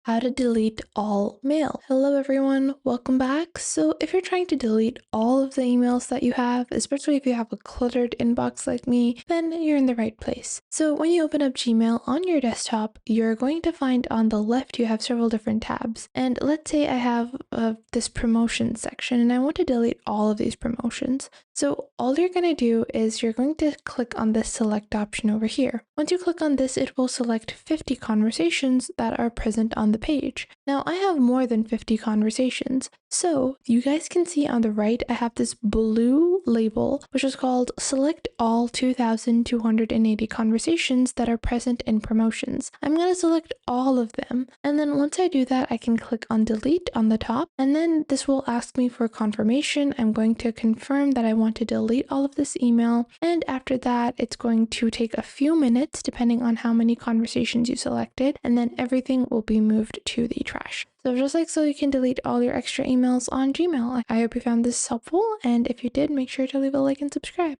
How to delete all mail. Hello everyone, welcome back. So if you're trying to delete all of the emails that you have, especially if you have a cluttered inbox like me, then you're in the right place. So when you open up Gmail on your desktop, you're going to find on the left you have several different tabs. And let's say I have this promotion section and I want to delete all of these promotions. So all you're going to do is you're going to click on this select option over here. Once you click on this, it will select 50 conversations that are present on the page. Now I have more than 50 conversations. So you guys can see on the right, I have this blue label, which is called select all 2,280 conversations that are present in promotions. I'm going to select all of them. And then once I do that, I can click on delete on the top. And then this will ask me for confirmation. I'm going to confirm that I want to delete all of this email. And after that, it's going to take a few minutes, depending on how many conversations you selected. And then everything will be moved to the trash. So just like so, you can delete all your extra emails on Gmail. I hope you found this helpful, and if you did, make sure to leave a like and subscribe.